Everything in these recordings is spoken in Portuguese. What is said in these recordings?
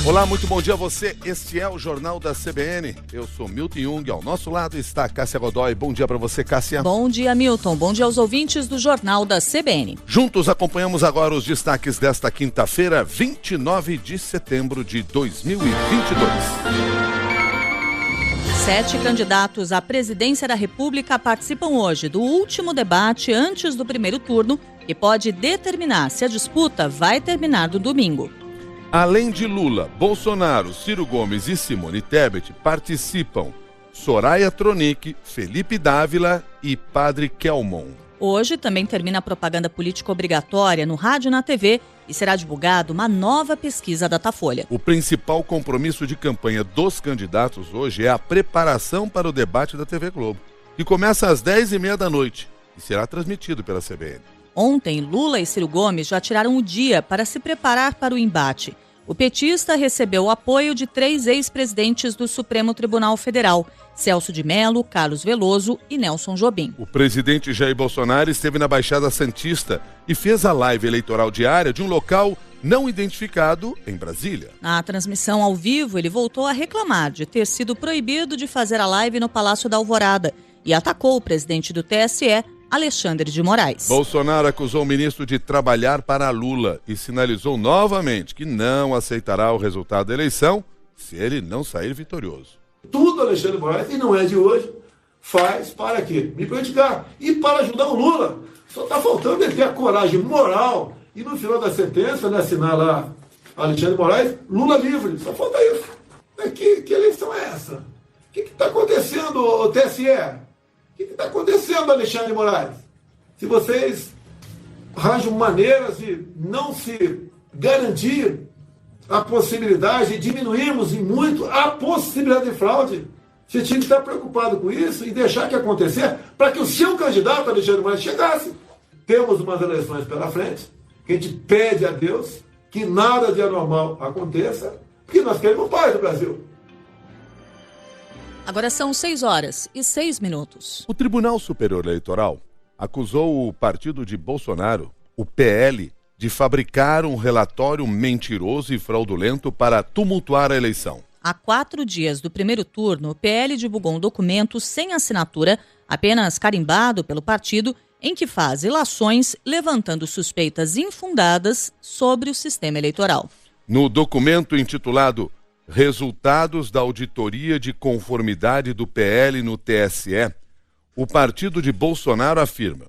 Olá, muito bom dia a você. Este é o Jornal da CBN. Eu sou Milton Jung. Ao nosso lado está Cássia Godoy. Bom dia para você, Cássia. Bom dia, Milton. Bom dia aos ouvintes do Jornal da CBN. Juntos acompanhamos agora os destaques desta quinta-feira, 29 de setembro de 2022. 7 candidatos à presidência da República participam hoje do último debate antes do primeiro turno, que pode determinar se a disputa vai terminar no domingo. Além de Lula, Bolsonaro, Ciro Gomes e Simone Tebet, participam Soraya Tronic, Felipe Dávila e Padre Kelmon. Hoje também termina a propaganda política obrigatória no rádio e na TV e será divulgada uma nova pesquisa Datafolha. O principal compromisso de campanha dos candidatos hoje é a preparação para o debate da TV Globo, que começa às 10h30 da noite e será transmitido pela CBN. Ontem, Lula e Ciro Gomes já tiraram o dia para se preparar para o embate. O petista recebeu o apoio de 3 ex-presidentes do Supremo Tribunal Federal, Celso de Mello, Carlos Veloso e Nelson Jobim. O presidente Jair Bolsonaro esteve na Baixada Santista e fez a live eleitoral diária de um local não identificado em Brasília. Na transmissão ao vivo, ele voltou a reclamar de ter sido proibido de fazer a live no Palácio da Alvorada e atacou o presidente do TSE, Alexandre de Moraes. Bolsonaro acusou o ministro de trabalhar para Lula e sinalizou novamente que não aceitará o resultado da eleição se ele não sair vitorioso. Tudo Alexandre de Moraes, e não é de hoje, faz para quê? Me prejudicar e para ajudar o Lula. Só está faltando ele ter a coragem moral e no final da sentença, né, assinar lá Alexandre de Moraes, Lula livre. Só falta isso. Que eleição é essa? O que está acontecendo, o TSE? O que está acontecendo, Alexandre de Moraes? Se vocês arranjam maneiras de não se garantir a possibilidade de diminuirmos em muito a possibilidade de fraude, você tinha que estar preocupado com isso e deixar que acontecer para que o seu candidato, Alexandre de Moraes, chegasse. Temos umas eleições pela frente, que a gente pede a Deus que nada de anormal aconteça, porque nós queremos paz no Brasil. Agora são 6h06. O Tribunal Superior Eleitoral acusou o partido de Bolsonaro, o PL, de fabricar um relatório mentiroso e fraudulento para tumultuar a eleição. Há 4 dias do primeiro turno, o PL divulgou um documento sem assinatura, apenas carimbado pelo partido, em que faz ilações levantando suspeitas infundadas sobre o sistema eleitoral. No documento intitulado Resultados da Auditoria de Conformidade do PL no TSE, o partido de Bolsonaro afirma: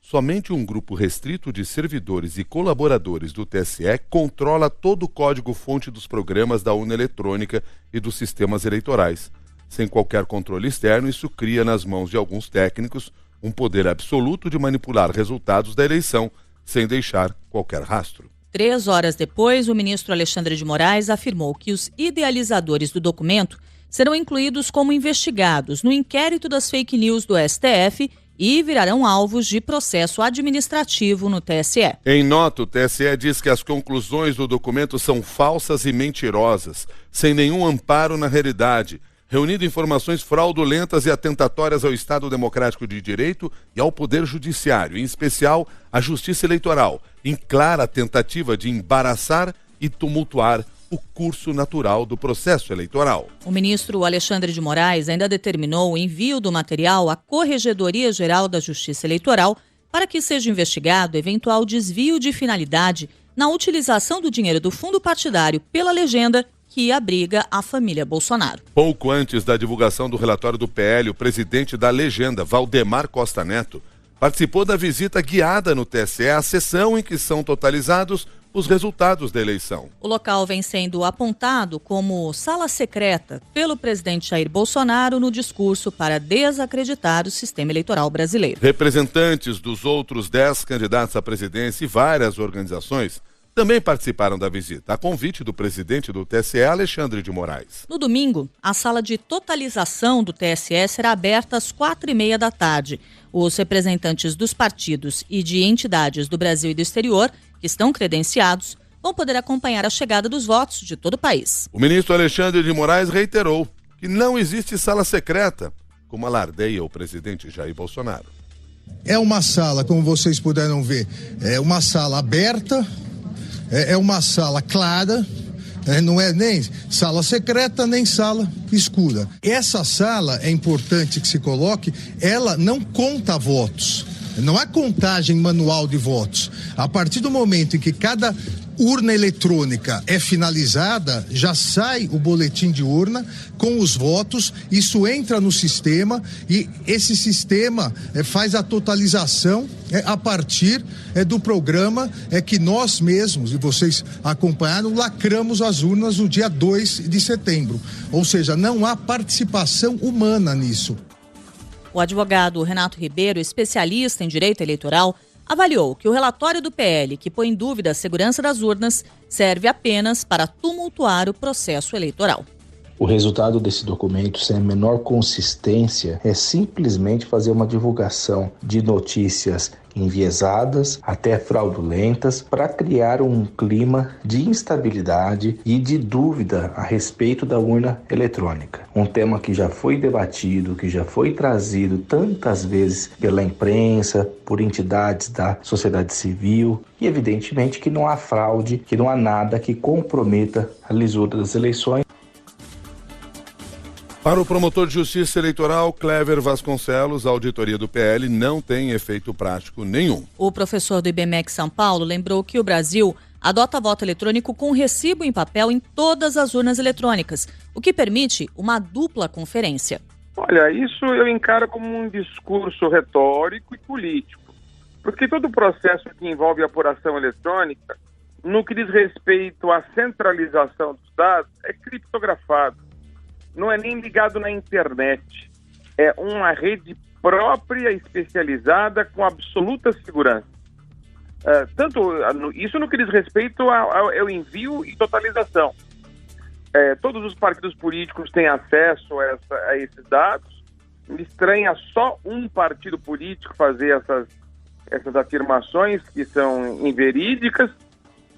somente um grupo restrito de servidores e colaboradores do TSE controla todo o código-fonte dos programas da urna eletrônica e dos sistemas eleitorais. Sem qualquer controle externo, isso cria nas mãos de alguns técnicos um poder absoluto de manipular resultados da eleição sem deixar qualquer rastro. 3 horas depois, o ministro Alexandre de Moraes afirmou que os idealizadores do documento serão incluídos como investigados no inquérito das fake news do STF e virarão alvos de processo administrativo no TSE. Em nota, o TSE diz que as conclusões do documento são falsas e mentirosas, sem nenhum amparo na realidade, reunindo informações fraudulentas e atentatórias ao Estado Democrático de Direito e ao Poder Judiciário, em especial à Justiça Eleitoral, em clara tentativa de embaraçar e tumultuar o curso natural do processo eleitoral. O ministro Alexandre de Moraes ainda determinou o envio do material à Corregedoria Geral da Justiça Eleitoral para que seja investigado eventual desvio de finalidade na utilização do dinheiro do fundo partidário pela legenda que abriga a família Bolsonaro. Pouco antes da divulgação do relatório do PL, o presidente da legenda, Valdemar Costa Neto, participou da visita guiada no TSE à sessão em que são totalizados os resultados da eleição. O local vem sendo apontado como sala secreta pelo presidente Jair Bolsonaro no discurso para desacreditar o sistema eleitoral brasileiro. Representantes dos outros 10 candidatos à presidência e várias organizações também participaram da visita, a convite do presidente do TSE, Alexandre de Moraes. No domingo, a sala de totalização do TSE será aberta às 4h30 da tarde. Os representantes dos partidos e de entidades do Brasil e do exterior, que estão credenciados, vão poder acompanhar a chegada dos votos de todo o país. O ministro Alexandre de Moraes reiterou que não existe sala secreta, como alardeia o presidente Jair Bolsonaro. É uma sala, como vocês puderam ver, é uma sala aberta, é uma sala clara, Não é nem sala secreta, nem sala escura. Essa sala, é importante que se coloque, ela não conta votos. Não há contagem manual de votos. A partir do momento em que cada urna eletrônica é finalizada, já sai o boletim de urna com os votos, isso entra no sistema e esse sistema faz a totalização a partir do programa que nós mesmos, e vocês acompanharam, lacramos as urnas no dia 2 de setembro. Ou seja, não há participação humana nisso. O advogado Renato Ribeiro, especialista em direito eleitoral, avaliou que o relatório do PL, que põe em dúvida a segurança das urnas, serve apenas para tumultuar o processo eleitoral. O resultado desse documento, sem a menor consistência, é simplesmente fazer uma divulgação de notícias enviesadas, até fraudulentas, para criar um clima de instabilidade e de dúvida a respeito da urna eletrônica. Um tema que já foi debatido, que já foi trazido tantas vezes pela imprensa, por entidades da sociedade civil, e evidentemente que não há fraude, que não há nada que comprometa a lisura das eleições. Para o promotor de justiça eleitoral, Clever Vasconcelos, a auditoria do PL não tem efeito prático nenhum. O professor do IBMEC São Paulo lembrou que o Brasil adota voto eletrônico com recibo em papel em todas as urnas eletrônicas, o que permite uma dupla conferência. Olha, isso eu encaro como um discurso retórico e político, porque todo o processo que envolve apuração eletrônica, no que diz respeito à centralização dos dados, é criptografado. Não é nem ligado na internet. É uma rede própria, especializada, com absoluta segurança. Isso no que diz respeito ao envio e totalização. Todos os partidos políticos têm acesso a esses dados. Me estranha só um partido político fazer essas afirmações que são inverídicas.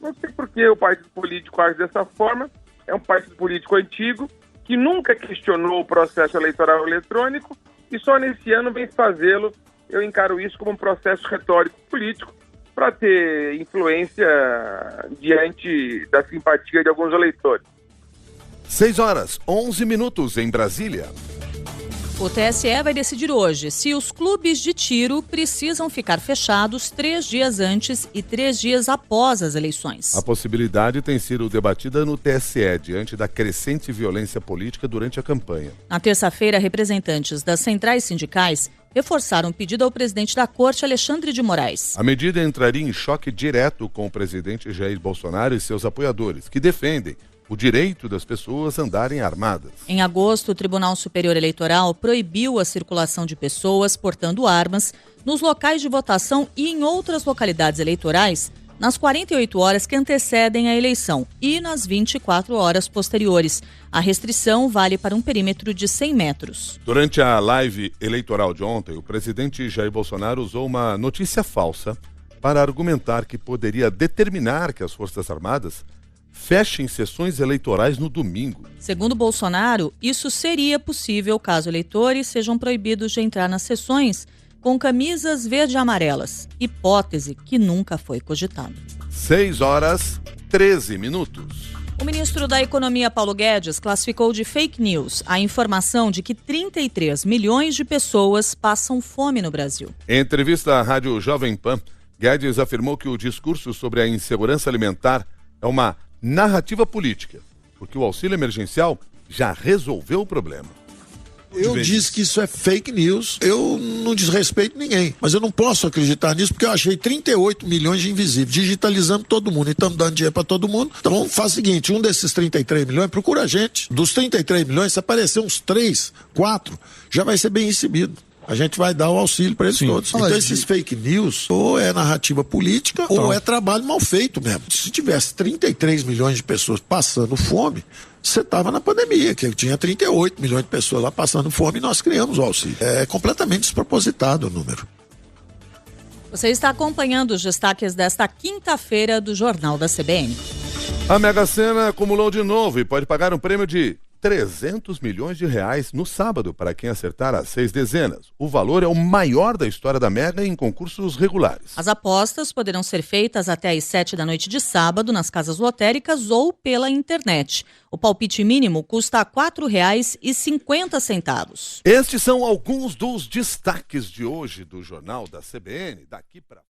Não sei por que o partido político age dessa forma. É um partido político antigo, que nunca questionou o processo eleitoral eletrônico e só nesse ano vem fazê-lo. Eu encaro isso como um processo retórico político para ter influência diante da simpatia de alguns eleitores. 6h11 em Brasília. O TSE vai decidir hoje se os clubes de tiro precisam ficar fechados 3 dias antes e 3 dias após as eleições. A possibilidade tem sido debatida no TSE diante da crescente violência política durante a campanha. Na terça-feira, representantes das centrais sindicais reforçaram o pedido ao presidente da Corte, Alexandre de Moraes. A medida entraria em choque direto com o presidente Jair Bolsonaro e seus apoiadores, que defendem o direito das pessoas andarem armadas. Em agosto, o Tribunal Superior Eleitoral proibiu a circulação de pessoas portando armas nos locais de votação e em outras localidades eleitorais nas 48 horas que antecedem a eleição e nas 24 horas posteriores. A restrição vale para um perímetro de 100 metros. Durante a live eleitoral de ontem, o presidente Jair Bolsonaro usou uma notícia falsa para argumentar que poderia determinar que as Forças Armadas fechem sessões eleitorais no domingo. Segundo Bolsonaro, isso seria possível caso eleitores sejam proibidos de entrar nas sessões com camisas verde e amarelas, hipótese que nunca foi cogitada. 6h13. O ministro da Economia, Paulo Guedes, classificou de fake news a informação de que 33 milhões de pessoas passam fome no Brasil. Em entrevista à Rádio Jovem Pan, Guedes afirmou que o discurso sobre a insegurança alimentar é uma narrativa política, porque o auxílio emergencial já resolveu o problema. Eu disse que isso é fake news, eu não desrespeito ninguém, mas eu não posso acreditar nisso porque eu achei 38 milhões de invisíveis, digitalizamos todo mundo e estamos dando dinheiro para todo mundo. Então faz o seguinte, um desses 33 milhões, procura a gente. Dos 33 milhões, se aparecer uns 3, 4, já vai ser bem recebido. A gente vai dar o auxílio para eles todos. Então esses fake news ou é narrativa política ou é trabalho mal feito mesmo. Se tivesse 33 milhões de pessoas passando fome, você estava na pandemia, que tinha 38 milhões de pessoas lá passando fome e nós criamos o auxílio. É completamente despropositado o número. Você está acompanhando os destaques desta quinta-feira do Jornal da CBN. A Mega Sena acumulou de novo e pode pagar um prêmio de R$300 milhões no sábado, para quem acertar as 6 dezenas. O valor é o maior da história da Mega em concursos regulares. As apostas poderão ser feitas até às 7 da noite de sábado nas casas lotéricas ou pela internet. O palpite mínimo custa R$ 4,50. Estes são alguns dos destaques de hoje do Jornal da CBN. Daqui para